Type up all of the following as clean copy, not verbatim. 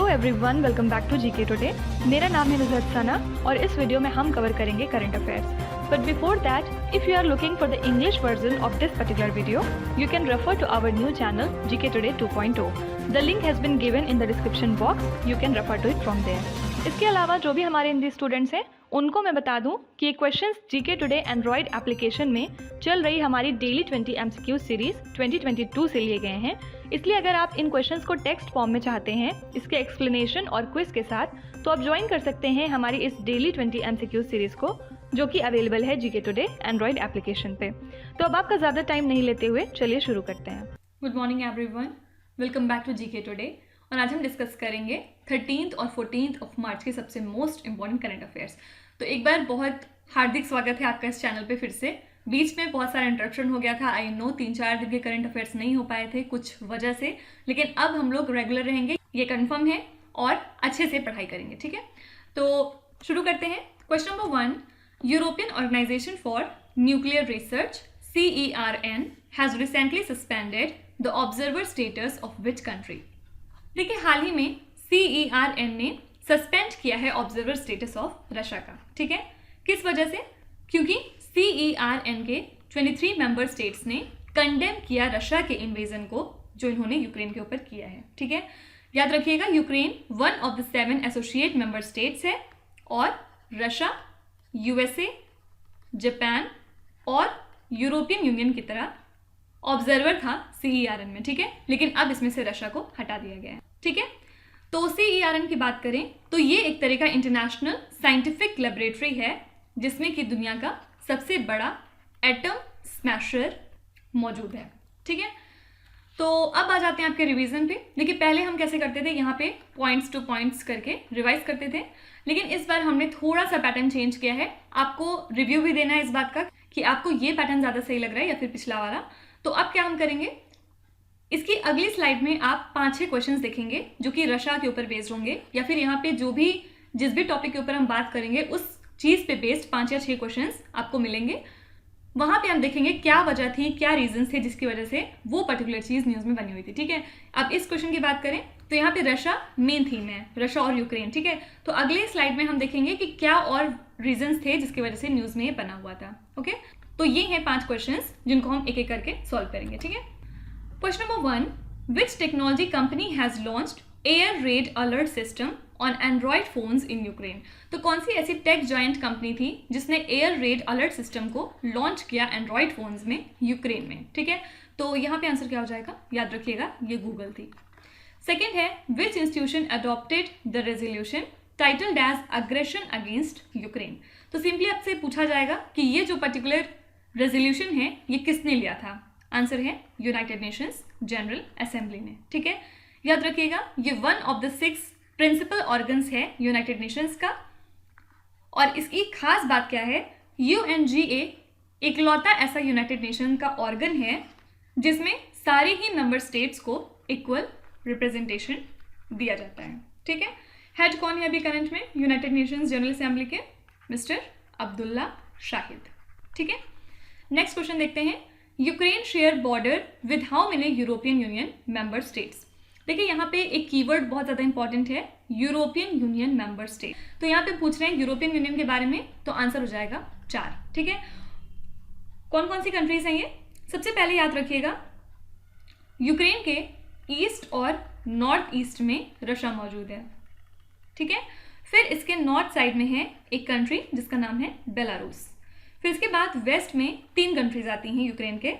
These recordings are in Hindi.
Everyone, welcome back to GK today. मेरा नाम है नुज़हत सना और इस वीडियो में हम कवर करेंगे current affairs. But before that, if you are looking for the English version of this particular video, you can refer to our new channel GK today 2.0। The link has been given in the description box, you can refer to it from there. इसके अलावा जो भी हमारे हिंदी स्टूडेंट्स हैं उनको मैं बता दूं कि ये questions GK today Android application में चल रही हमारी डेली 20 MCQ सीरीज 2022 से लिए गए हैं। इसलिए अगर आप इन क्वेश्चंस को टेक्स्ट फॉर्म में चाहते हैं इसके एक्सप्लेनेशन और क्विज के साथ, तो आप ज्वाइन कर सकते हैं हमारी इस डेली 20 MCQ सीरीज को, जो कि अवेलेबल है जीके टुडे एंड्रॉयड एप्लीकेशन पे। तो अब आपका ज़्यादा टाइम नहीं लेते हुए चलिए शुरू करते हैं। Good morning everyone, welcome back to GK today. और आज हम डिस्कस करेंगे 13 और 14 ऑफ मार्च के सबसे मोस्ट इंपॉर्टेंट करंट अफेयर्स। तो एक बार बहुत हार्दिक स्वागत है आपका इस चैनल पे फिर से। बीच में बहुत सारा इंटरप्शन हो गया था, आई नो 3-4 दिन के करंट अफेयर्स नहीं हो पाए थे कुछ वजह से, लेकिन अब हम लोग रेगुलर रहेंगे, ये कंफर्म है, और अच्छे से पढ़ाई करेंगे, ठीक है। तो शुरू करते हैं। Question number 1, European organisation for nuclear research CERN has recently suspended the observer status of which country. देखिए, हाल ही में CERN ने सस्पेंड किया है ऑब्जर्वर स्टेटस ऑफ रशिया का, ठीक है। किस वजह से? क्योंकि CERN के 23 मेंबर स्टेट्स ने कंडेम किया रशिया के इन्वेजन को जो इन्होंने यूक्रेन के ऊपर किया है, ठीक है। याद रखिएगा, Ukraine one of the 7 associate member states है और रशिया, USA, जापान और यूरोपियन यूनियन की तरह ऑब्जर्वर था CERN में, ठीक है। लेकिन अब इसमें से रशिया को हटा दिया गया है, ठीक है। तो CERN की बात करें तो ये एक तरह का इंटरनेशनल साइंटिफिक लेबोरेटरी है जिसमें कि दुनिया का सबसे बड़ा एटम स्मैशर मौजूद है, ठीक है। तो अब आ जाते हैं आपके रिवीजन पे। देखिए, पहले हम कैसे करते थे, यहाँ पे पॉइंट्स टू पॉइंट्स करके रिवाइज करते थे, लेकिन इस बार हमने थोड़ा सा पैटर्न चेंज किया है। आपको रिव्यू भी देना है इस बात का कि आपको ये पैटर्न ज़्यादा सही लग रहा है या फिर पिछला वाला। तो अब क्या हम करेंगे, इसकी अगली स्लाइड में आप 5-6 क्वेश्चंस देखेंगे जो कि रशिया के ऊपर बेस्ड होंगे, या फिर यहाँ पे जिस भी टॉपिक के ऊपर हम बात करेंगे उस चीज़ पे बेस्ड 5 या 6 क्वेश्चंस आपको मिलेंगे। वहाँ पे हम देखेंगे क्या वजह थी, क्या रीजंस थे जिसकी वजह से वो पर्टिकुलर चीज़ न्यूज़ में बनी हुई थी, ठीक है। अब इस क्वेश्चन की बात करें तो यहाँ पे रशिया मेन थीम है, रशिया और यूक्रेन, ठीक है। तो अगले स्लाइड में हम देखेंगे कि क्या और रीजंस थे जिसकी वजह से न्यूज़ में ये बना हुआ था, ओके। तो ये हैं 5 क्वेश्चन जिनको हम एक एक करके सॉल्व करेंगे, ठीक है। Question number 1, which technology company has launched air red alert system on Android phones in Ukraine. तो कौन सी ऐसी टेक जॉइंट कंपनी थी जिसने एयर रेड अलर्ट सिस्टम को लॉन्च किया एंड्रॉयड फोन्स में यूक्रेन में, ठीक है। तो यहाँ पे आंसर क्या हो जाएगा, याद रखिएगा, ये गूगल थी। सेकेंड है, which institution adopted the resolution titled as aggression against Ukraine. तो सिंपली आपसे पूछा जाएगा कि ये जो पर्टिकुलर रेजोल्यूशन है ये किसने लिया था। आंसर है यूनाइटेड नेशंस जनरल असेंबली ने, ठीक है। याद रखिएगा, ये one of the 6 principal organs है यूनाइटेड नेशंस का, और इसकी खास बात क्या है, UNGA इकलौता ऐसा यूनाइटेड नेशन का ऑर्गन है जिसमें सारे ही मेंबर स्टेट्स को इक्वल रिप्रेजेंटेशन दिया जाता है, ठीक है। हेड कौन है अभी करंट में यूनाइटेड नेशंस जनरल असेंबली के? मिस्टर अब्दुल्ला शाहिद, ठीक है। नेक्स्ट क्वेश्चन देखते हैं, Ukraine share border with how many European union member states. देखिए, यहाँ पे एक कीवर्ड बहुत ज़्यादा इंपॉर्टेंट है, यूरोपियन यूनियन मेंबर स्टेट। तो यहाँ पे पूछ रहे हैं यूरोपियन यूनियन के बारे में, तो आंसर हो जाएगा 4, ठीक है। कौन कौन सी कंट्रीज हैं ये? सबसे पहले याद रखिएगा, यूक्रेन के ईस्ट और नॉर्थ ईस्ट में रशिया मौजूद है, ठीक है। फिर इसके नॉर्थ साइड में है एक कंट्री जिसका नाम है बेलारूस। फिर इसके बाद वेस्ट में 3 कंट्रीज आती हैं यूक्रेन के,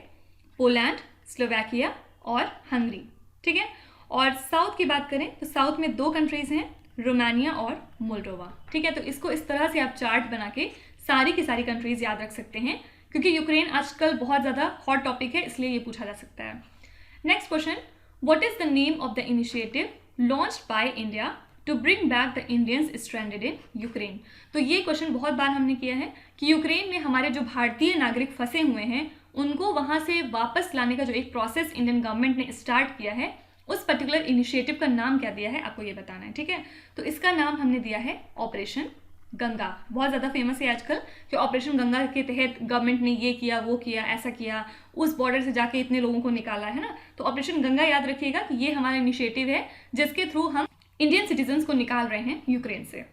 पोलैंड, स्लोवाकिया और हंगरी, ठीक है। और साउथ की बात करें तो साउथ में 2 कंट्रीज हैं, रोमानिया और मोल्डोवा, ठीक है। तो इसको इस तरह से आप चार्ट बना के सारी की सारी कंट्रीज याद रख सकते हैं, क्योंकि यूक्रेन आजकल बहुत ज़्यादा हॉट टॉपिक है, इसलिए ये पूछा जा सकता है। Next question, what is the name of the initiative launched by India to bring back the Indians stranded in Ukraine. तो ये क्वेश्चन बहुत बार हमने किया है कि यूक्रेन में हमारे जो भारतीय नागरिक फंसे हुए हैं उनको वहाँ से वापस लाने का जो एक प्रोसेस इंडियन गवर्नमेंट ने स्टार्ट किया है, उस पर्टिकुलर इनिशिएटिव का नाम क्या दिया है आपको ये बताना है, ठीक है। तो इसका नाम हमने दिया है ऑपरेशन गंगा। बहुत ज़्यादा फेमस है आजकल कि ऑपरेशन गंगा के तहत गवर्नमेंट ने ये किया, वो किया, ऐसा किया, उस बॉर्डर से जाके इतने लोगों को निकाला है ना। तो ऑपरेशन गंगा याद रखिएगा कि ये हमारा इनिशिएटिव है जिसके थ्रू हम इंडियन सिटीजन्स को निकाल रहे हैं यूक्रेन से।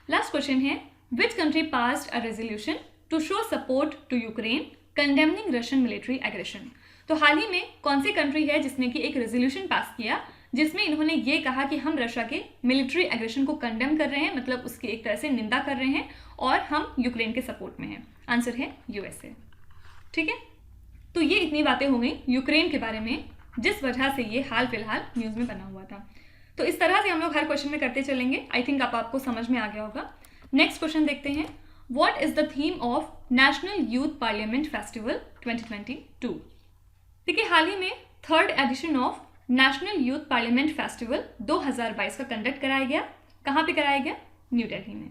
लास्ट क्वेश्चन है, which country passed a resolution to show support to Ukraine condemning Russian military aggression. तो हाल ही में कौन सी कंट्री है जिसने कि एक रेजोल्यूशन पास किया जिसमें इन्होंने ये कहा कि हम रशिया के मिलिट्री एग्रेशन को कंडेम कर रहे हैं, मतलब उसकी एक तरह से निंदा कर रहे हैं और हम यूक्रेन के सपोर्ट में हैं। आंसर है यूएसए। ठीक है, तो ये इतनी बातें हो गई यूक्रेन के बारे में जिस वजह से ये हाल फिलहाल न्यूज़ में बना हुआ था। तो इस तरह से हम लोग हर क्वेश्चन में करते चलेंगे। आई थिंक आपको समझ में आ गया होगा। नेक्स्ट क्वेश्चन देखते हैं, what is the theme of national youth parliament festival 2022। देखिए, हाल ही में 3rd edition of national youth parliament festival 2022 का कंडक्ट कराया गया। कहाँ पे कराया गया? न्यू दिल्ली में।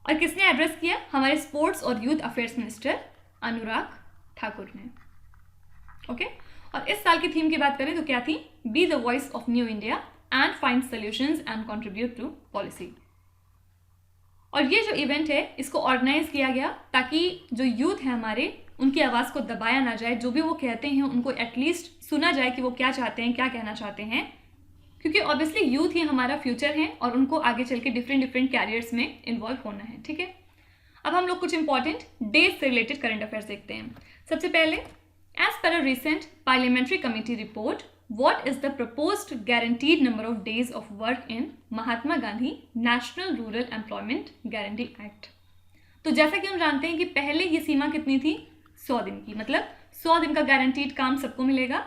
और किसने एड्रेस किया? हमारे स्पोर्ट्स और youth affairs minister Anurag Thakur ने। ओके, और इस साल की थीम की बात करें तो क्या थी? Be the voice of new India and find solutions and contribute to policy. और ये जो इवेंट है इसको ऑर्गेनाइज किया गया ताकि जो यूथ है हमारे, उनकी आवाज़ को दबाया ना जाए, जो भी वो कहते हैं उनको एटलीस्ट सुना जाए कि वो क्या चाहते हैं, क्या कहना चाहते हैं, क्योंकि ऑब्वियसली यूथ ही हमारा फ्यूचर है और उनको आगे चल के डिफरेंट कैरियर्स में इन्वॉल्व होना है। ठीक है, अब हम लोग कुछ इंपॉर्टेंट डेज से रिलेटेड करंट अफेयर्स देखते हैं। सबसे पहले, as per a recent parliamentary committee report, what is the proposed guaranteed number of days of work in Mahatma Gandhi national rural employment guarantee act. तो जैसा कि हम जानते हैं कि पहले ये सीमा कितनी थी? 100 दिन की, मतलब 100 दिन का गारंटीड काम सबको मिलेगा।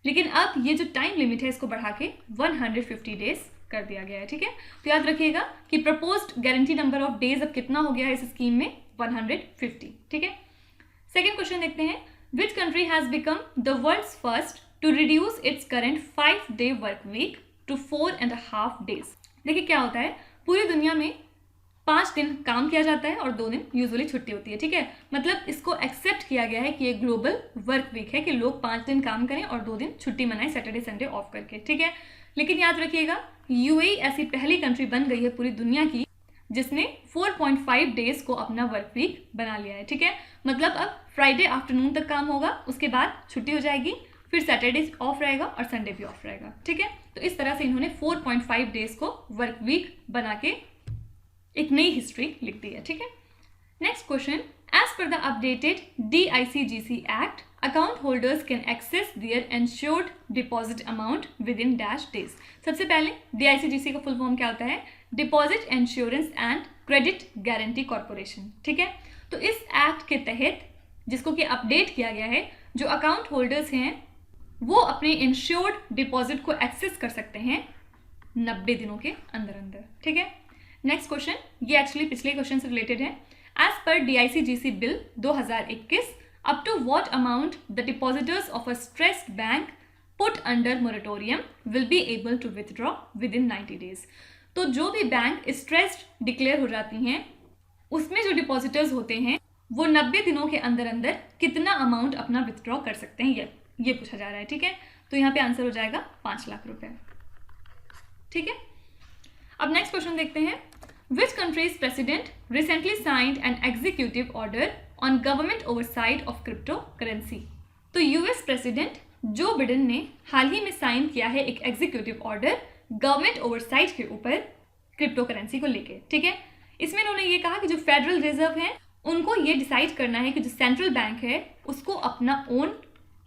लेकिन अब ये जो टाइम लिमिट है इसको बढ़ा के 150 डेज कर दिया गया है। ठीक है, तो याद रखिएगा कि proposed guarantee number of days अब कितना हो गया है इस स्कीम में? 150। ठीक है, सेकेंड क्वेश्चन देखते हैं, which country has become the world's first to reduce its current 5-day work week to 4.5 days। देखिए क्या होता है, पूरी दुनिया में 5 दिन काम किया जाता है और 2 दिन यूजुअली छुट्टी होती है। ठीक है, मतलब इसको एक्सेप्ट किया गया है कि ये ग्लोबल वर्क वीक है कि लोग 5 दिन काम करें और 2 दिन छुट्टी मनाएं, सैटरडे संडे ऑफ करके। ठीक है, लेकिन याद रखिएगा यूएई ऐसी पहली कंट्री बन गई है पूरी दुनिया की जिसने 4.5 डेज को अपना वर्क वीक बना लिया है। ठीक है, मतलब अब फ्राइडे आफ्टरनून तक काम होगा, उसके बाद छुट्टी हो जाएगी, फिर सैटरडे ऑफ रहेगा और संडे भी ऑफ रहेगा। ठीक है, तो इस तरह से इन्होंने 4.5 डेज को वर्क वीक बना के एक नई हिस्ट्री लिख दी है। ठीक है, next question, as per the updated DICGC act, account holders can access their insured deposit amount within dash days. सबसे पहले DICGC का फुल फॉर्म क्या होता है? Deposit insurance and credit guarantee corporation. ठीक है, तो इस एक्ट के तहत जिसको कि अपडेट किया गया है, जो अकाउंट होल्डर्स हैं वो अपने इंश्योर्ड डिपॉजिट को एक्सेस कर सकते हैं 90 दिनों के अंदर अंदर। ठीक है, नेक्स्ट क्वेश्चन, ये एक्चुअली पिछले क्वेश्चन से रिलेटेड है। As per DICGC bill 2021, up to what amount the depositors of a stressed bank put under moratorium will be able to withdraw within 90 days. तो जो भी बैंक स्ट्रेस्ड डिक्लेयर हो जाती हैं उसमें जो डिपॉजिटर्स होते हैं वो 90 दिनों के अंदर अंदर कितना अमाउंट अपना विथड्रॉ कर सकते हैं, ये पूछा जा रहा है। ठीक है, तो यहाँ पे आंसर हो जाएगा 5 लाख रुपए। ठीक है, अब नेक्स्ट क्वेश्चन देखते हैं, which countries president recently signed an executive order on government oversight of crypto currency. तो यूएस प्रेसिडेंट जो बिडेन ने हाल ही में साइन किया है एक एग्जीक्यूटिव ऑर्डर गवर्नमेंट ओवरसाइट के ऊपर क्रिप्टो करेंसी को लेके। ठीक है, इसमें उन्होंने ये कहा कि जो फेडरल रिजर्व है उनको ये डिसाइड करना है कि जो सेंट्रल बैंक है उसको अपना ओन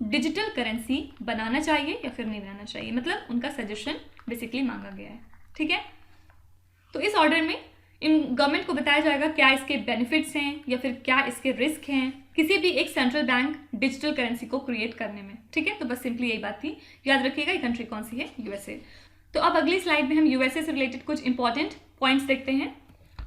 डिजिटल करेंसी बनाना चाहिए या फिर नहीं बनाना चाहिए, मतलब उनका सजेशन बेसिकली मांगा गया है। ठीक है, तो इस ऑर्डर में इन गवर्नमेंट को बताया जाएगा क्या इसके बेनिफिट्स हैं या फिर क्या इसके रिस्क हैं किसी भी एक सेंट्रल बैंक डिजिटल करेंसी को क्रिएट करने में। ठीक है, तो बस सिंपली यही बात थी। याद रखिएगा ये कंट्री कौन सी है? यूएसए। तो अब अगली स्लाइड में हम यूएसए से रिलेटेड कुछ इंपॉर्टेंट पॉइंट्स देखते हैं।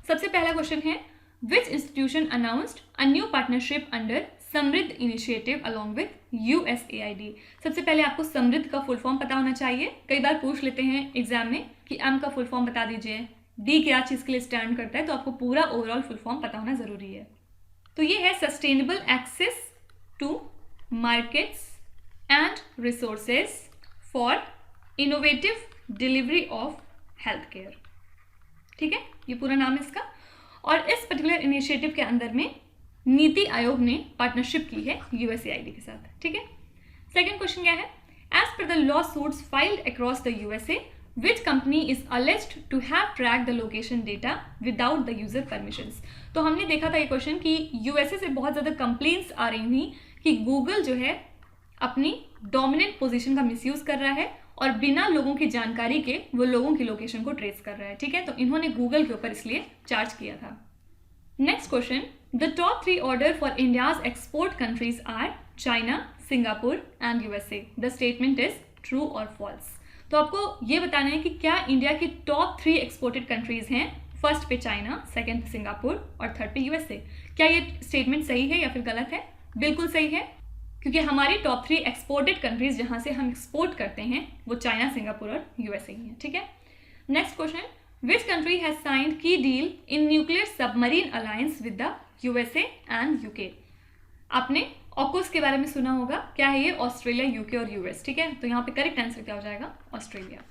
सबसे पहला क्वेश्चन है, which institution announced a new partnership under समृद्ध इनिशिएटिव अलॉन्ग विद USAID। सबसे पहले आपको समृद्ध का फुल फॉर्म पता होना चाहिए। कई बार पूछ लेते हैं एग्जाम में कि M का फुल फॉर्म बता दीजिए, D क्या चीज़ के लिए स्टैंड करता है, तो आपको पूरा ओवरऑल फुल फॉर्म पता होना जरूरी है। तो ये है sustainable access to markets and resources for innovative delivery of health care. ठीक है, ये पूरा नाम है इसका। और इस पर्टिकुलर इनिशिएटिव के अंदर में नीति आयोग ने पार्टनरशिप की है USAID के साथ। ठीक है, सेकंड क्वेश्चन क्या है, as per the lawsuits filed across the USA, which company is alleged to have track the location data without the user permissions. तो हमने देखा था ये क्वेश्चन कि यूएसए से बहुत ज़्यादा कंप्लेंट्स आ रही थी कि गूगल जो है अपनी डोमिनेंट पोजीशन का मिसयूज़ कर रहा है और बिना लोगों की जानकारी के वो लोगों की लोकेशन को ट्रेस कर रहा है, ठीक है। तो इन्होंने गूगल के ऊपर इसलिए चार्ज किया था। Next question, the top 3 order for India's export countries are China, Singapore and USA. The statement is true और फॉल्स। तो आपको ये बताना है कि क्या इंडिया की टॉप 3 एक्सपोर्टेड कंट्रीज हैं। फर्स्ट पे चाइना, सेकंड पे सिंगापुर और थर्ड पे यूएसए। क्या ये स्टेटमेंट सही है या फिर गलत है? बिल्कुल सही है, क्योंकि हमारी टॉप 3 एक्सपोर्टेड कंट्रीज जहां से हम एक्सपोर्ट करते हैं वो चाइना, सिंगापुर और यूएसए ही है, ठीक है। Next question, which country has signed key deal in nuclear submarine alliance with the USA and UK. आपने ऑकस के बारे में सुना होगा, क्या है ये? ऑस्ट्रेलिया, यूके और यूएस, ठीक है। तो यहाँ पे करेक्ट आंसर क्या हो जाएगा? Australia.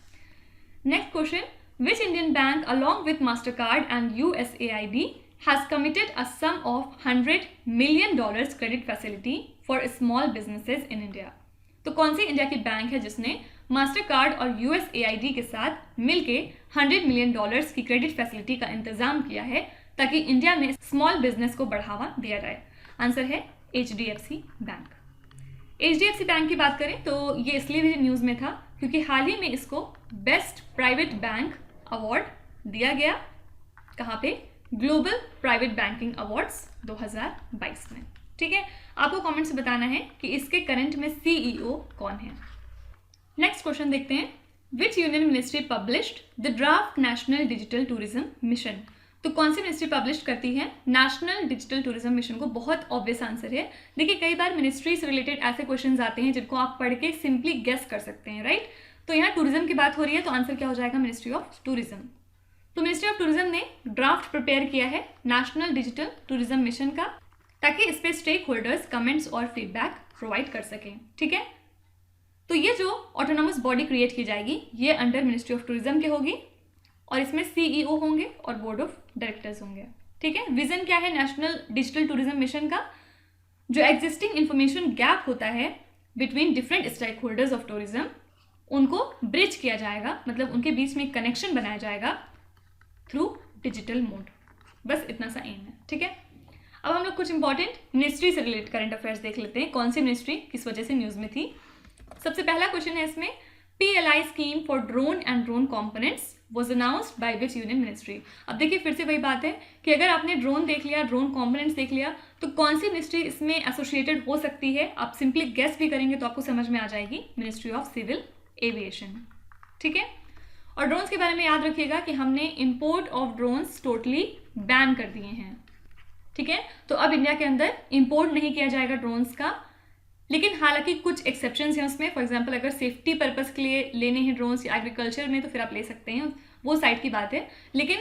Next question, which Indian bank along with Mastercard and USAID has committed a sum of $100 million credit facility for small businesses in India। तो कौन सी इंडिया की बैंक है जिसने मास्टर कार्ड और USAID के साथ मिलके $100 मिलियन की क्रेडिट फैसिलिटी का इंतजाम किया है ताकि इंडिया में स्मॉल बिजनेस को बढ़ावा दिया जाए? आंसर है HDFC बैंक। HDFC बैंक की बात करें तो ये इसलिए भी न्यूज़ में था क्योंकि हाल ही में इसको बेस्ट प्राइवेट बैंक अवार्ड दिया गया। कहाँ पे? ग्लोबल प्राइवेट बैंकिंग अवार्ड्स 2022 में, ठीक है। आपको कमेंट से बताना है कि इसके करंट में CEO कौन है। नेक्स्ट क्वेश्चन देखते हैं, विच union ministry published the draft national digital tourism mission. तो कौन सी मिनिस्ट्री पब्लिश करती है नेशनल डिजिटल टूरिज्म मिशन को? बहुत ऑब्वियस आंसर है। देखिए कई बार मिनिस्ट्री से रिलेटेड ऐसे क्वेश्चन आते हैं जिनको आप पढ़ के सिंपली गेस कर सकते हैं, राइट। तो यहाँ टूरिज्म की बात हो रही है तो आंसर क्या हो जाएगा? Ministry of tourism. तो मिनिस्ट्री ऑफ टूरिज्म ने ड्राफ्ट प्रिपेयर किया है नेशनल डिजिटल टूरिज्म मिशन का ताकि इस पे स्टेक होल्डर्स कमेंट्स और फीडबैक प्रोवाइड कर सकें, ठीक है। तो ये जो ऑटोनोमस बॉडी क्रिएट की जाएगी ये अंडर मिनिस्ट्री ऑफ टूरिज्म के होगी और इसमें CEO होंगे और बोर्ड ऑफ डायरेक्टर्स होंगे, ठीक है। विजन क्या है नेशनल डिजिटल टूरिज्म मिशन का? जो एग्जिस्टिंग इंफॉर्मेशन गैप होता है between different stakeholders of tourism उनको ब्रिज किया जाएगा, मतलब उनके बीच में एक कनेक्शन बनाया जाएगा थ्रू डिजिटल मोड। बस इतना सा एम है, ठीक है। अब हम लोग कुछ इंपॉर्टेंट मिनिस्ट्री से रिलेटेड करंट अफेयर्स देख लेते हैं, कौन सी मिनिस्ट्री किस वजह से न्यूज़ में थी। सबसे पहला क्वेश्चन है इसमें, PLI scheme for drone and drone components was announced by which union ministry. अब देखिए फिर से वही बात है कि अगर आपने ड्रोन देख लिया, ड्रोन कॉम्पोनेंट्स देख लिया, तो कौन सी मिनिस्ट्री इसमें एसोसिएटेड हो सकती है? आप सिंपली गेस भी करेंगे तो आपको समझ में आ जाएगी, मिनिस्ट्री ऑफ सिविल एविएशन, ठीक है। और ड्रोन्स के बारे में याद रखिएगा कि हमने import of drones totally ban कर दिए हैं, ठीक है। तो अब इंडिया के अंदर इंपोर्ट नहीं किया जाएगा ड्रोन्स का, लेकिन हालांकि कुछ एक्सेप्शंस हैं उसमें। फॉर एग्जांपल अगर सेफ्टी पर्पस के लिए लेने हैं ड्रोन्स या एग्रीकल्चर में तो फिर आप ले सकते हैं, वो साइड की बात है। लेकिन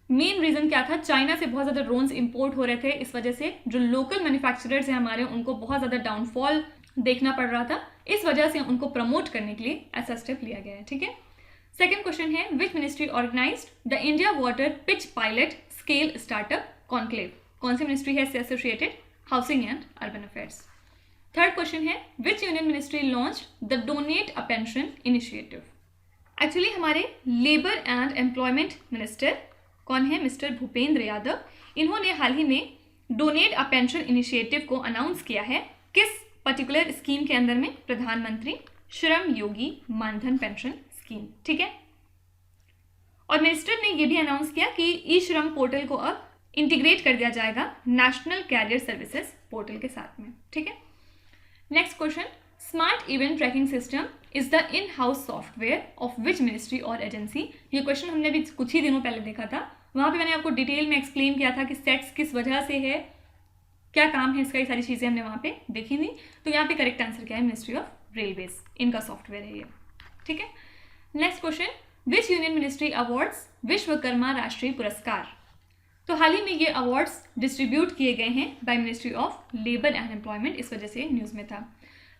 मेन रीज़न क्या था? चाइना से बहुत ज़्यादा ड्रोन्स इंपोर्ट हो रहे थे, इस वजह से जो लोकल मैन्युफैक्चरर्स हैं हमारे उनको बहुत ज़्यादा डाउनफॉल देखना पड़ रहा था। इस वजह से उनको प्रमोट करने के लिए ऐसा स्टेप लिया गया है, ठीक है। सेकेंड क्वेश्चन है, which ministry organised the India water pitch pilot scale startup conclave. कौन सी मिनिस्ट्री है इससे associated? Housing and urban affairs. Third question है, which union ministry launched the donate a pension initiative. Actually हमारे लेबर एंड एम्प्लॉयमेंट मिनिस्टर कौन है? मिस्टर भूपेंद्र यादव। इन्होंने हाल ही में डोनेट अ पेंशन इनिशिएटिव को अनाउंस किया है। किस पर्टिकुलर स्कीम के अंदर में? प्रधानमंत्री श्रम योगी मानधन पेंशन स्कीम, ठीक है। और मिनिस्टर ने यह भी अनाउंस किया कि ई श्रम पोर्टल को अब इंटीग्रेट कर दिया जाएगा नेशनल कैरियर सर्विसेज पोर्टल के साथ में, ठीक है। Next question, smart event tracking system is the in house software of which ministry और एजेंसी। ये क्वेश्चन हमने भी कुछ ही दिनों पहले देखा था, वहां पे मैंने आपको डिटेल में एक्सप्लेन किया था कि सेट्स किस वजह से है, क्या काम है इसका, ये सारी चीजें हमने वहां पे देखी थी। तो यहाँ पे करेक्ट आंसर क्या है? मिनिस्ट्री ऑफ रेलवेज, इनका सॉफ्टवेयर है ये, ठीक है। नेक्स्ट क्वेश्चन, विच यूनियन मिनिस्ट्री अवार्ड्स विश्वकर्मा राष्ट्रीय पुरस्कार। तो हाल ही में ये अवार्ड्स डिस्ट्रीब्यूट किए गए हैं by ministry of labour and employment, इस वजह से न्यूज़ में था।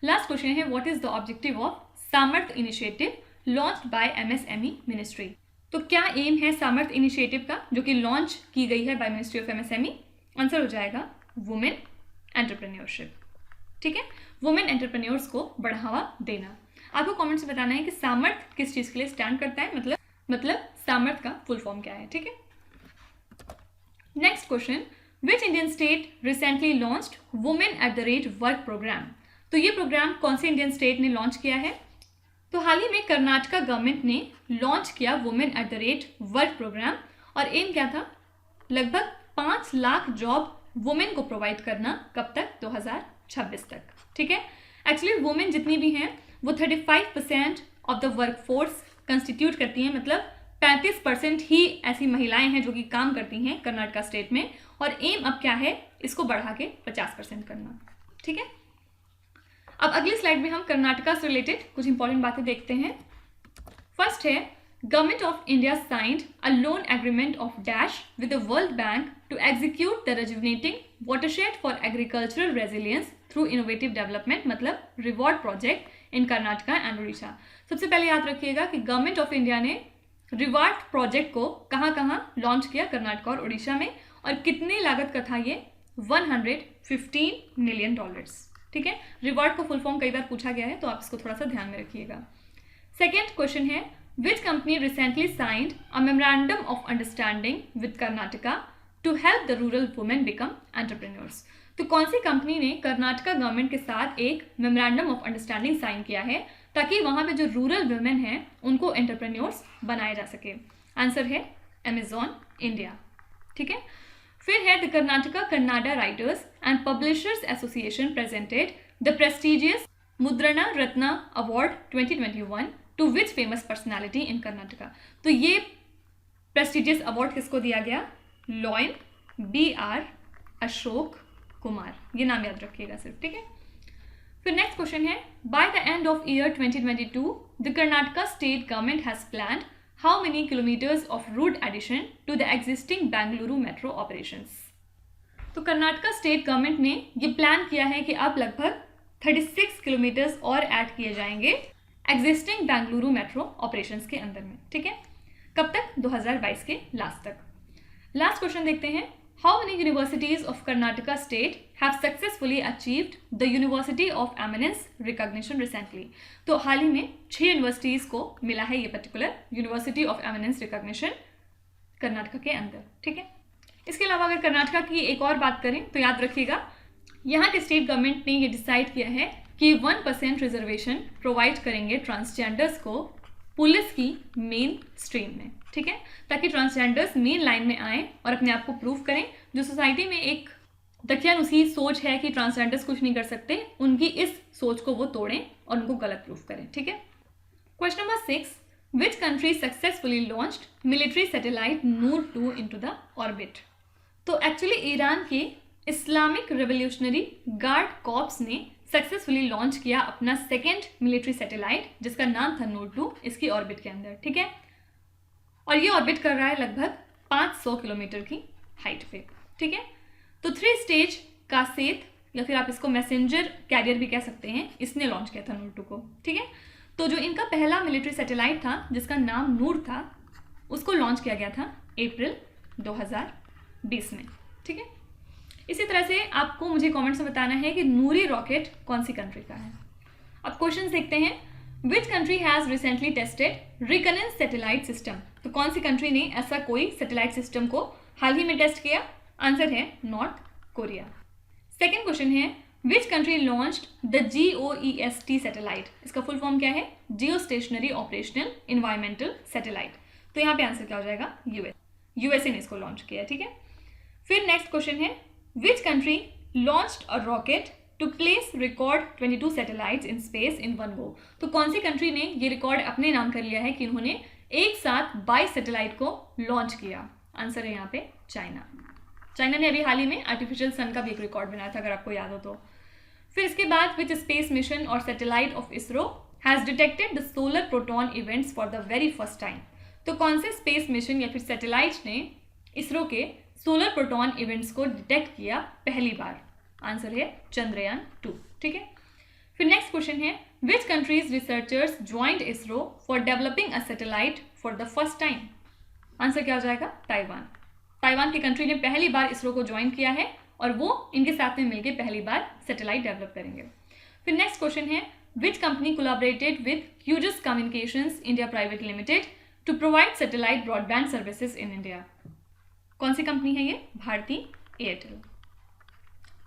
लास्ट क्वेश्चन है, what is the objective of Samarthya initiative launched by MSME ministry. तो क्या एम है सामर्थ्य इनिशिएटिव का जो कि लॉन्च की गई है bye ministry of MSME? Answer हो जाएगा वुमेन एंटरप्रेन्योरशिप, ठीक है। वुमेन एंटरप्रेन्योर्स को बढ़ावा देना। आपको कमेंट से बताना है कि सामर्थ्य किस चीज़ के लिए स्टैंड करता है, मतलब सामर्थ्य का फुल फॉर्म क्या है, ठीक है। Next question, which Indian state recently launched women at the rate work programme. तो ये प्रोग्राम कौन से इंडियन स्टेट ने लॉन्च किया है? तो हाल ही में कर्नाटका गवर्नमेंट ने लॉन्च किया women at the rate work programme, और एम क्या था? लगभग 5 लाख जॉब वुमेन को प्रोवाइड करना। कब तक? 2026 तक, ठीक है। एक्चुअली वुमेन जितनी भी हैं वो 35% of the work force constitute करती हैं, मतलब 35% ही ऐसी महिलाएं हैं जो कि काम करती हैं कर्नाटका स्टेट में, और एम अब क्या है? इसको बढ़ा के 50% करना, ठीक है। अब अगली स्लाइड में हम कर्नाटका से रिलेटेड कुछ इंपॉर्टेंट बातें देखते हैं। फर्स्ट है, government of India signed a loan agreement of dash with the World Bank to execute the rejuvenating watershed for agricultural resilience through innovative development, मतलब reward project in Karnataka and Orissa. सबसे पहले याद रखिएगा कि गवर्नमेंट ऑफ इंडिया ने रिवार्ड प्रोजेक्ट को कहाँ लॉन्च किया? कर्नाटका और उड़ीसा में। और कितनी लागत का था ये? $115 मिलियन, ठीक है। रिवार्ड को फुल फॉर्म कई बार पूछा गया है, तो आप इसको थोड़ा सा ध्यान में रखिएगा। सेकेंड क्वेश्चन है, which company recently signed a memorandum of understanding with Karnataka to help the rural women become entrepreneurs. तो कौन सी कंपनी ने कर्नाटका गवर्नमेंट के साथ एक मेमोरेंडम ऑफ अंडरस्टैंडिंग साइन किया है ताकि वहाँ पे जो रूरल वुमेन हैं उनको एंटरप्रेन्योर्स बनाया जा सके? आंसर है अमेजॉन इंडिया, ठीक है। फिर है, the Karnataka Kannada writers and publishers association presented the prestigious Mudrana Ratna award 2021 to which famous personality in Karnataka. तो ये प्रेस्टिजियस अवार्ड किसको दिया गया? लॉयन BR अशोक कुमार, ये नाम याद रखिएगा सिर्फ, ठीक है। फिर नेक्स्ट क्वेश्चन है, by the end of year 2022 the Karnataka state government has planned how many kilometres of route addition to the existing Bengaluru metro operations. तो कर्नाटका स्टेट गवर्नमेंट ने ये प्लान किया है कि अब लगभग 36 किलोमीटर्स और ऐड किए जाएंगे एग्जिस्टिंग बेंगलुरु मेट्रो ऑपरेशंस के अंदर में, ठीक है। कब तक? 2022 के लास्ट तक। लास्ट क्वेश्चन देखते हैं, how many universities of Karnataka state have successfully achieved the university of eminence recognition recently. तो हाल ही में 6 यूनिवर्सिटीज को मिला है ये particular university of eminence recognition Karnataka के अंदर, ठीक है। इसके अलावा अगर कर्नाटका की एक और बात करें तो याद रखिएगा, यहाँ के स्टेट गवर्नमेंट ने ये डिसाइड किया है कि 1% रिजर्वेशन प्रोवाइड करेंगे ट्रांसजेंडर्स को पुलिस की मेन स्ट्रीम में, ठीक है, ताकि ट्रांसजेंडर्स मेन लाइन में आए और अपने आप को प्रूव करें। जो सोसाइटी में एक दकियानुसी सोच है कि ट्रांसजेंडर्स कुछ नहीं कर सकते, उनकी इस सोच को वो तोड़ें और उनको गलत प्रूफ करें, ठीक है। Question number 6, which country successfully launched military satellite Noor 2 into the orbit. तो एक्चुअली ईरान के इस्लामिक रेवोल्यूशनरी गार्ड कॉर्प्स ने सक्सेसफुली लॉन्च किया अपना सेकेंड मिलिट्री सैटेलाइट जिसका नाम था नूर 2 इसकी ऑर्बिट के अंदर, ठीक है। और ये ऑर्बिट कर रहा है लगभग 500 किलोमीटर की हाइट पे, ठीक है। तो 3 स्टेज कासेत या फिर आप इसको मैसेंजर कैरियर भी कह सकते हैं, इसने लॉन्च किया था नूर 2 को, ठीक है। तो जो इनका पहला मिलिट्री सैटेलाइट था जिसका नाम नूर था उसको लॉन्च किया गया था अप्रैल 2020 में, ठीक है। इसी तरह से आपको मुझे कमेंट्स में बताना है कि नूरी रॉकेट कौन सी कंट्री का है। अब क्वेश्चन देखते हैं, which country has recently tested reconnaissance satellite system. तो कौन सी कंट्री ने ऐसा कोई सैटेलाइट सिस्टम को हाल ही में टेस्ट किया? आंसर है नॉर्थ कोरिया। सेकेंड क्वेश्चन है, which country launched the GOEST satellite. इसका फुल फॉर्म क्या है? जियो स्टेशनरी ऑपरेशनल इन्वायरमेंटल सैटेलाइट। तो यहाँ पे आंसर क्या हो जाएगा? यूएसए ने इसको लॉन्च किया, ठीक है। फिर नेक्स्ट क्वेश्चन है, which country launched a rocket to place record 22 satellites in space in one go. तो कौन सी कंट्री ने ये रिकॉर्ड अपने नाम कर लिया है कि उन्होंने एक साथ 22 सैटेलाइट को लॉन्च किया? आंसर है यहाँ पे चाइना। चाइना ने अभी हाल ही में आर्टिफिशियल सन का भी एक रिकॉर्ड बनाया था, अगर आपको याद हो तो। फिर इसके बाद विच स्पेस मिशन और satellite of ISRO has detected the solar proton events for the very first time. तो कौन से स्पेस मिशन या फिर सैटेलाइट ने इसरो के सोलर प्रोटॉन इवेंट्स को डिटेक्ट किया पहली बार? आंसर है चंद्रयान 2, ठीक है। फिर नेक्स्ट क्वेश्चन है, which countries researchers joined ISRO for developing a satellite for the first time? Answer क्या हो जाएगा? ताइवान। ताइवान की कंट्री ने पहली बार इसरो को ज्वाइन किया है और वो इनके साथ में मिलकर पहली बार सैटेलाइट डेवलप करेंगे। फिर नेक्स्ट क्वेश्चन है, which company collaborated with Hughes Communications India Private Limited to provide satellite broadband services in India? कौन सी कंपनी है ये? भारती एयरटेल।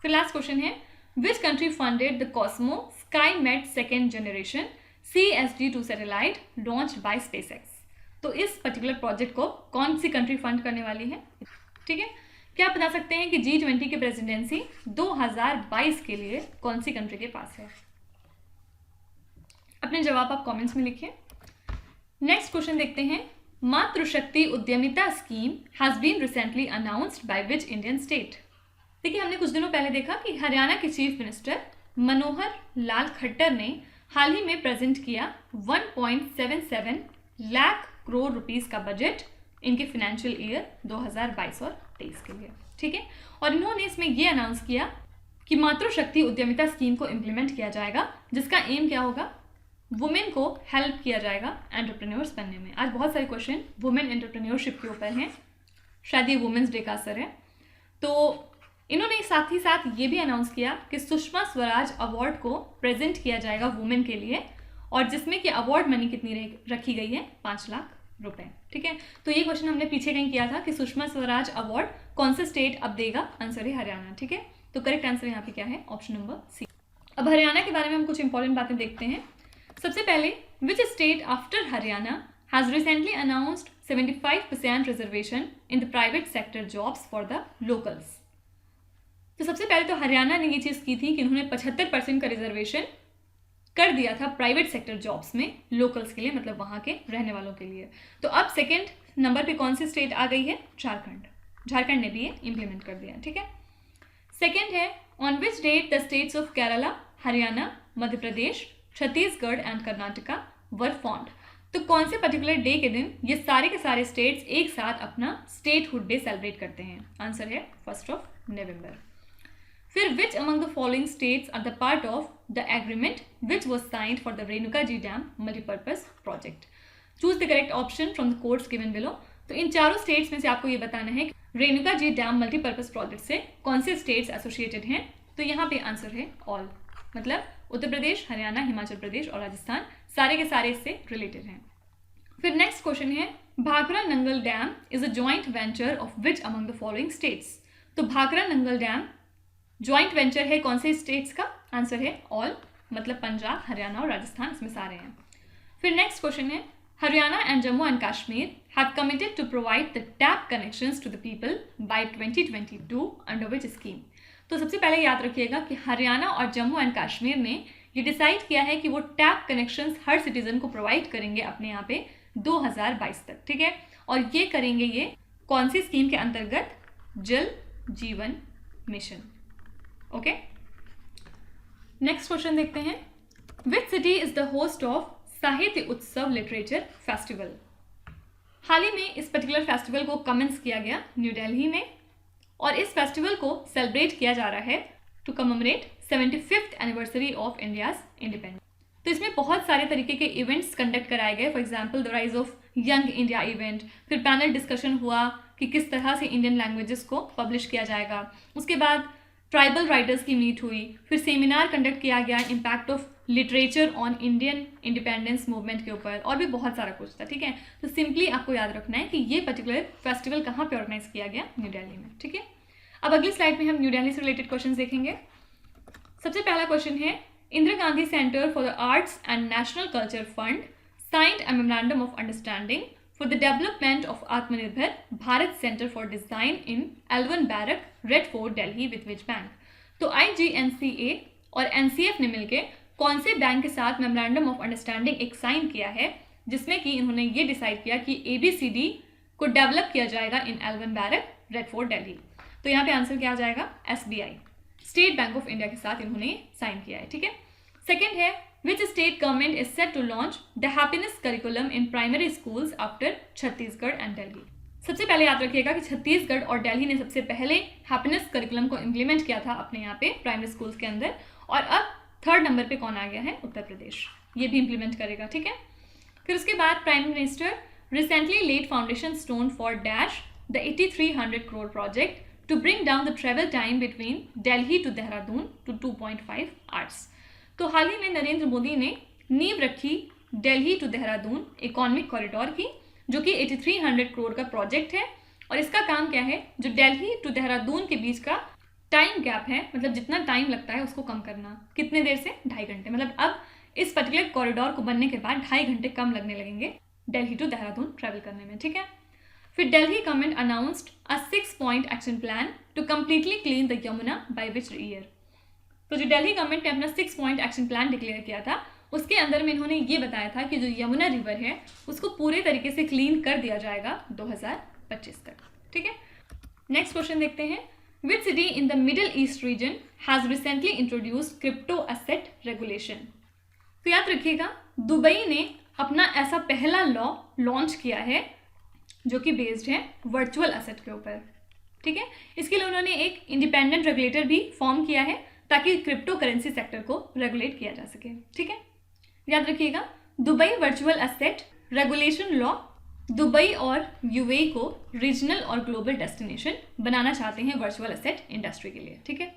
फिर लास्ट क्वेश्चन है, which country funded the Cosmo SkyMed second generation CSG-2 satellite launched by SpaceX? तो इस पर्टिकुलर प्रोजेक्ट को कौन सी कंट्री फंड करने वाली है? ठीक है, क्या आप बता सकते हैं कि G20 की प्रेसिडेंसी 2022 के लिए कौन सी कंट्री के पास है? अपने जवाब आप कमेंट्स में लिखिए। नेक्स्ट क्वेश्चन देखते हैं, Matrishakti Udyamita scheme has been recently announced by which Indian state? देखिए, हमने कुछ दिनों पहले देखा कि हरियाणा के चीफ मिनिस्टर मनोहर लाल खट्टर ने हाल ही में प्रेजेंट किया 1.77 लाख करोड़ रुपीस का बजट इनके फाइनेंशियल ईयर 2022 और 23 के लिए। ठीक है, और इन्होंने इसमें ये अनाउंस किया कि मातृशक्ति उद्यमिता स्कीम को इम्प्लीमेंट किया जाएगा, जिसका एम क्या होगा? वुमेन को हेल्प किया जाएगा एंटरप्रेन्योर्स बनने में। आज बहुत सारे क्वेश्चन वुमेन एंटरप्रेन्योरशिप के ऊपर हैं, शायद ये वुमेन्स डे का असर है। तो इन्होंने साथ ही साथ ये भी अनाउंस किया कि सुषमा स्वराज अवार्ड को प्रेजेंट किया जाएगा वुमेन के लिए, और जिसमें कि अवार्ड मनी कितनी रखी गई है? 5 लाख रुपए। ठीक है, तो ये क्वेश्चन हमने पीछे कहीं किया था कि सुषमा स्वराज अवार्ड कौन सा स्टेट अब देगा? आंसर है हरियाणा। ठीक है, तो करेक्ट आंसर यहाँ पे क्या है? Option number C. अब हरियाणा के बारे में हम कुछ इंपॉर्टेंट बातें देखते हैं। सबसे पहले, which state after Haryana has recently announced 75% reservation in the private sector jobs for the locals? तो सबसे पहले तो हरियाणा ने ये चीज़ की थी कि उन्होंने 75% का रिजर्वेशन कर दिया था प्राइवेट सेक्टर जॉब्स में लोकल्स के लिए, मतलब वहाँ के रहने वालों के लिए। तो अब सेकेंड नंबर पे कौन सी स्टेट आ गई है? झारखंड। झारखंड ने भी ये इम्प्लीमेंट कर दिया। ठीक है, सेकेंड है, on which date the states of Kerala, Haryana, Madhya Pradesh, Chhattisgarh and Karnataka were formed? तो कौन से पर्टिकुलर डे के दिन ये सारे के सारे स्टेट्स एक साथ अपना स्टेटहुड डे सेलिब्रेट करते हैं? आंसर है 1 नवंबर। फिर which among the following states are the part of the agreement which was signed for the Renuka ji dam multipurpose project? Choose the correct option from the codes given below. तो इन चारों स्टेट्स में से आपको ये बताना है कि Renuka ji dam multipurpose project से कौन से स्टेट्स एसोसिएटेड हैं। तो यहाँ पे आंसर है ऑल, मतलब उत्तर प्रदेश, हरियाणा, हिमाचल प्रदेश और राजस्थान सारे के सारे इससे रिलेटेड हैं। फिर नेक्स्ट क्वेश्चन है, Bhakra Nangal dam is a joint venture of which among the following states? तो Bhakra Nangal dam joint venture है कौन से स्टेट्स का? आंसर है ऑल, मतलब पंजाब, हरियाणा और राजस्थान इसमें सारे हैं। फिर नेक्स्ट क्वेश्चन है, Haryana and Jammu and Kashmir have committed to provide the tap connections to the people by 2022 under which scheme? तो सबसे पहले याद रखिएगा कि हरियाणा और जम्मू एंड कश्मीर ने ये डिसाइड किया है कि वो टैप कनेक्शंस हर सिटीजन को प्रोवाइड करेंगे अपने यहाँ पे 2022 तक। ठीक है, और ये करेंगे ये कौन सी स्कीम के अंतर्गत? जल जीवन मिशन। ओके, नेक्स्ट क्वेश्चन देखते हैं, which city is the host of साहित्य उत्सव लिटरेचर फेस्टिवल? हाल ही में इस पर्टिकुलर फेस्टिवल को कमेंस किया गया न्यू दिल्ली में, और इस फेस्टिवल को सेलिब्रेट किया जा रहा है to commemorate 75th anniversary of India's independence. तो इसमें बहुत सारे तरीके के इवेंट्स कंडक्ट कराए गए, for example the rise of young India event, फिर पैनल डिस्कशन हुआ कि किस तरह से इंडियन लैंग्वेजेस को पब्लिश किया जाएगा, उसके बाद ट्राइबल राइटर्स की मीट हुई, फिर सेमिनार कंडक्ट किया गया impact of literature on Indian independence movement के ऊपर, और भी बहुत सारा कुछ था। ठीक है, तो सिंपली आपको याद रखना है कि ये पर्टिकुलर फेस्टिवल कहाँ पे ऑर्गेनाइज किया गया? न्यू दिल्ली में। ठीक है, अब अगली स्लाइड में हम न्यू दिल्ली से रिलेटेड क्वेश्चन देखेंगे। सबसे पहला क्वेश्चन है, Indira Gandhi centre for the arts and national culture fund signed a memorandum of understanding for the development of Atmanirbhar Bharat centre for design in eleven barrack, Red Fort, Delhi with which bank? तो IGNCA और NCF ने मिलकर कौन से बैंक के साथ मेमोरेंडम ऑफ अंडरस्टैंडिंग एक साइन किया है, जिसमें कि इन्होंने ये डिसाइड किया कि ABCD को डेवलप किया जाएगा in eleven barrack, Red Fort, Delhi? तो यहाँ पे आंसर क्या आ जाएगा? SBI, State Bank of India के साथ इन्होंने साइन किया है। ठीक है, सेकेंड है, which state government is set to launch the happiness curriculum in primary schools after Chhattisgarh and Delhi? सबसे पहले याद रखिएगा कि छत्तीसगढ़ और दिल्ली ने सबसे पहले हैप्पीनेस करिकुलम को इम्प्लीमेंट किया था अपने यहाँ पे प्राइमरी स्कूल्स के अंदर, और अब थर्ड नंबर पे कौन आ गया है? उत्तर प्रदेश, ये भी इम्प्लीमेंट करेगा। ठीक है, फिर उसके बाद prime minister recently laid foundation stone for dash the 8300 crore project to bring down the travel time between Delhi to Dehradun to 2.5 hours। तो हाल ही में नरेंद्र मोदी ने नींव रखी Delhi to Dehradun economic corridor की, जो कि 8300 करोड़ का प्रोजेक्ट है। और इसका काम क्या है, जो दिल्ली टू देहरादून के बीच का टाइम गैप है, मतलब जितना टाइम लगता है उसको कम करना। कितने देर से? 2.5 घंटे। मतलब अब इस पर्टिकुलर कॉरिडोर को बनने के बाद 2.5 घंटे कम लगने लगेंगे दिल्ली टू देहरादून ट्रैवल करने में, ठीक है। फिर Delhi government announced a 6-point action plan to completely clean the Yamuna by which year. तो जो दिल्ली गवर्नमेंट ने अपना 6-point एक्शन प्लान डिक्लेयर किया था, उसके अंदर में इन्होंने ये बताया था कि जो यमुना रिवर है उसको पूरे तरीके से क्लीन कर दिया जाएगा 2025 तक, ठीक है। नेक्स्ट क्वेश्चन देखते हैं, which city in the middle east region has recently introduced crypto asset regulation. तो याद रखिएगा, दुबई ने अपना ऐसा पहला लॉ लॉन्च किया है जो कि बेस्ड है वर्चुअल एसेट के ऊपर, ठीक है। इसके लिए उन्होंने एक इंडिपेंडेंट रेगुलेटर भी फॉर्म किया है ताकि क्रिप्टो करेंसी सेक्टर को रेगुलेट किया जा सके, ठीक है। याद रखिएगा, Dubai virtual asset regulation law Dubai और यूएई को रीजनल और ग्लोबल डेस्टिनेशन बनाना चाहते हैं वर्चुअल एसेट इंडस्ट्री के लिए, ठीक है।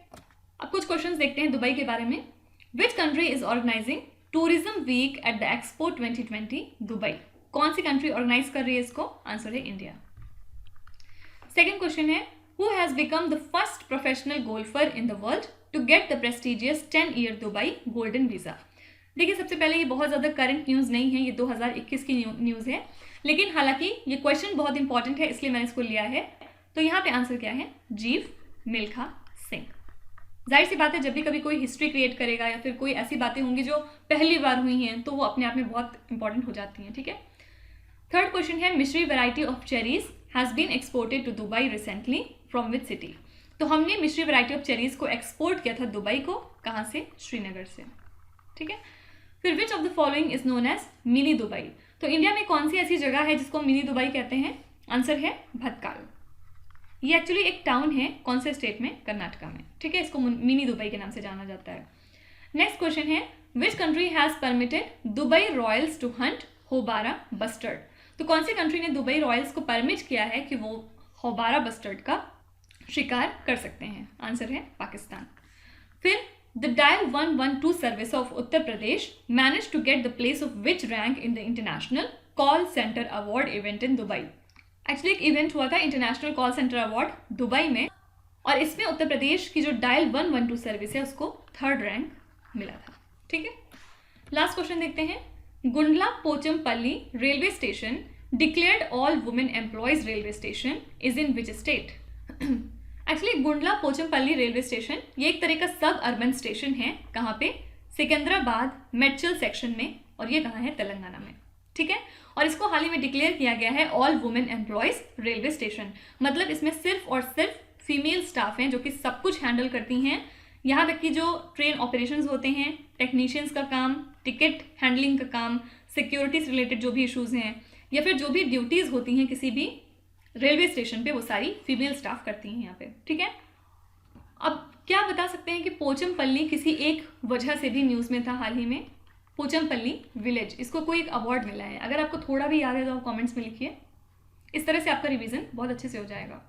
अब कुछ क्वेश्चंस देखते हैं दुबई के बारे में। Which country is organising tourism week at the expo 2020 Dubai. कौन सी कंट्री ऑर्गेनाइज कर रही है इसको? आंसर है इंडिया। सेकेंड क्वेश्चन है, who has become the first professional golfer in the world to get the prestigious 10-year Dubai golden visa. देखिए, सबसे पहले ये बहुत ज़्यादा करंट न्यूज़ नहीं है, ये 2021 की न्यूज़ है, लेकिन हालांकि ये क्वेश्चन बहुत इंपॉर्टेंट है इसलिए मैंने इसको लिया है। तो यहाँ पे आंसर क्या है? जीव मिल्खा सिंह। जाहिर सी बात है, जब भी कभी कोई हिस्ट्री क्रिएट करेगा या फिर कोई ऐसी बातें होंगी जो पहली बार हुई हैं तो वो अपने आप में बहुत इंपॉर्टेंट हो जाती हैं, ठीक है। थर्ड क्वेश्चन है, Mishri variety of cherries has been exported to Dubai recently from which city. तो हमने मिश्री वैरायटी ऑफ चेरीज को एक्सपोर्ट किया था दुबई को, कहाँ से? श्रीनगर से, ठीक है। फिर which of the following is known as mini Dubai. तो इंडिया में कौन सी ऐसी जगह है जिसको मिनी दुबई कहते हैं? आंसर है भटकाल। ये एक्चुअली एक टाउन है, कौन से स्टेट में? कर्नाटका में, ठीक है। इसको मिनी दुबई के नाम से जाना जाता है। नेक्स्ट क्वेश्चन है, which country has permitted Dubai royals to hunt houbara bustard. तो कौन सी कंट्री ने दुबई रॉयल्स को परमिट किया है कि वो होबारा बस्टर्ड का शिकार कर सकते हैं? आंसर है पाकिस्तान। फिर the dial 112 service of Uttar Pradesh manage to get the place of which rank in the international call centre award event in Dubai. Actually एक इवेंट हुआ था international call centre award Dubai में, और इसमें उत्तर प्रदेश की जो डायल 112 सर्विस है उसको 3rd रैंक मिला था, ठीक है। लास्ट क्वेश्चन देखते हैं, Gundla Pochampally railway station declared all women employees railway station is in which state. Actually Gundla Pochampally railway station ये एक तरह का सब अर्बन स्टेशन है, कहाँ पे? सिकंदराबाद मेडचल सेक्शन में, और ये कहाँ है? तेलंगाना में, ठीक है। और इसको हाल ही में डिक्लेयर किया गया है all women employees railway station. मतलब इसमें सिर्फ और सिर्फ फीमेल स्टाफ हैं जो कि सब कुछ हैंडल करती हैं, यहाँ तक कि जो ट्रेन ऑपरेशंस होते हैं, टेक्नीशियंस का काम, टिकट हैंडलिंग का काम, सिक्योरिटी से रिलेटेड जो भी इशूज़ हैं, या फिर जो भी ड्यूटीज़ होती हैं किसी भी रेलवे स्टेशन पे, वो सारी फीमेल स्टाफ करती हैं यहाँ पे, ठीक है। अब क्या बता सकते हैं कि पोचमपल्ली किसी एक वजह से भी न्यूज़ में था हाल ही में, पोचमपल्ली विलेज, इसको कोई एक अवार्ड मिला है। अगर आपको थोड़ा भी याद है तो आप कमेंट्स में लिखिए, इस तरह से आपका रिवीजन बहुत अच्छे से हो जाएगा।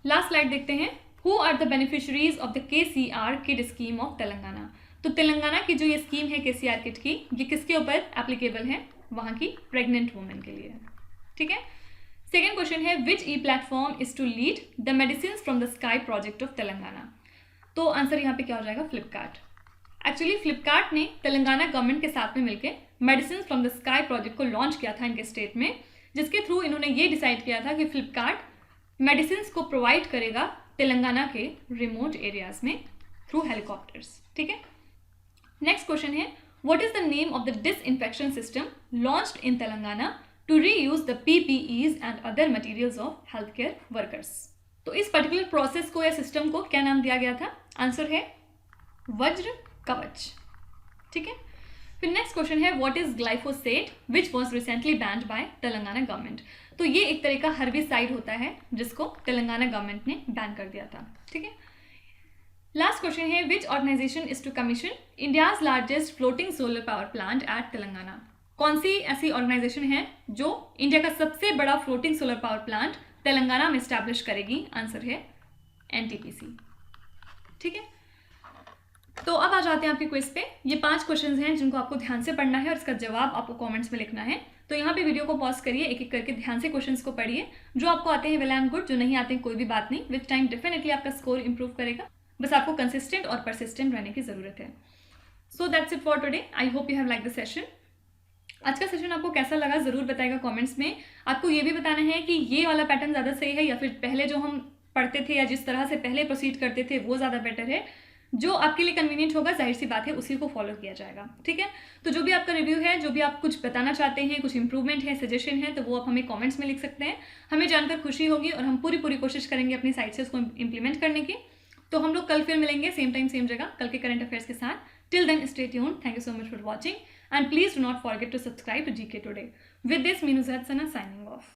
लास्ट स्लाइड देखते हैं, who are the beneficiaries of the KCR kid scheme of Telangana. तो तेलंगाना की जो ये स्कीम है KCR किड की, ये किसके ऊपर एप्लीकेबल है? वहाँ की प्रेग्नेंट वुमेन के लिए, ठीक है। सेकेंड क्वेश्चन है, which e platform is to lead the medicine from the sky project of Telangana. तो आंसर यहाँ पे क्या हो जाएगा? फ्लिपकार्ट। एक्चुअली फ्लिपकार्ट ने तेलंगाना गवर्नमेंट के साथ में मिलकर medicine from the sky project को लॉन्च किया था इनके स्टेट में, जिसके थ्रू इन्होंने ये डिसाइड किया था कि फ्लिपकार्ट मेडिसिन को प्रोवाइड करेगा तेलंगाना के रिमोट एरियाज में थ्रू हेलीकॉप्टर्स, ठीक है। नेक्स्ट क्वेश्चन है, what is the name of the disinfection system launched in Telangana to reuse the PPEs and other materials of health care workers. तो इस पर्टिकुलर प्रोसेस को या सिस्टम को क्या नाम दिया गया था? आंसर है वज्र कवच, ठीक है। फिर नेक्स्ट क्वेश्चन है, what is glyphosate which was recently banned by Telangana government. तो ये एक तरह का हर्बिसाइड होता है जिसको तेलंगाना गवर्नमेंट ने बैन कर दिया था, ठीक है। लास्ट क्वेश्चन है, which organisation is to commission India's largest floating solar power plant at Telangana. कौन सी ऐसी ऑर्गेनाइजेशन है जो इंडिया का सबसे बड़ा floating solar power plant Telangana में स्टैब्लिश करेगी? आंसर है NTPC, ठीक है। तो अब आ जाते हैं आपके क्विज पे। ये 5 क्वेश्चंस हैं जिनको आपको ध्यान से पढ़ना है और इसका जवाब आपको कमेंट्स में लिखना है। तो यहाँ पे वीडियो को पॉज करिए, एक एक करके ध्यान से क्वेश्चंस को पढ़िए। जो आपको आते हैं वेल एंड गुड, जो नहीं आते हैं कोई भी बात नहीं, विथ टाइम डेफिनेटली आपका स्कोर इंप्रूव करेगा। बस आपको कंसिस्टेंट और परसिस्टेंट रहने की जरूरत है। So that's it for today. I hope you have like the session. आज का सेशन आपको कैसा लगा ज़रूर बताएगा कमेंट्स में। आपको ये भी बताना है कि ये वाला पैटर्न ज़्यादा सही है या फिर पहले जो हम पढ़ते थे या जिस तरह से पहले प्रोसीड करते थे वो ज़्यादा बेटर है। जो आपके लिए कन्वीनियंट होगा, जाहिर सी बात है, उसी को फॉलो किया जाएगा। ठीक है, तो जो भी आपका रिव्यू है, जो भी आप कुछ बताना चाहते हैं, कुछ इंप्रूवमेंट है, सजेशन है, तो वो आप हमें कमेंट्स में लिख सकते हैं। हमें जानकर खुशी होगी और हम पूरी कोशिश करेंगे अपनी साइड से उसको इंप्लीमेंट करने की। तो हम लोग कल फिर मिलेंगे सेम टाइम सेम जगह, कल के करंट अफेयर्स के साथ। Till then stay tuned. Thank you so much for watching and please do not forget to subscribe to GK Today. With this, Minu Zahadsana signing off.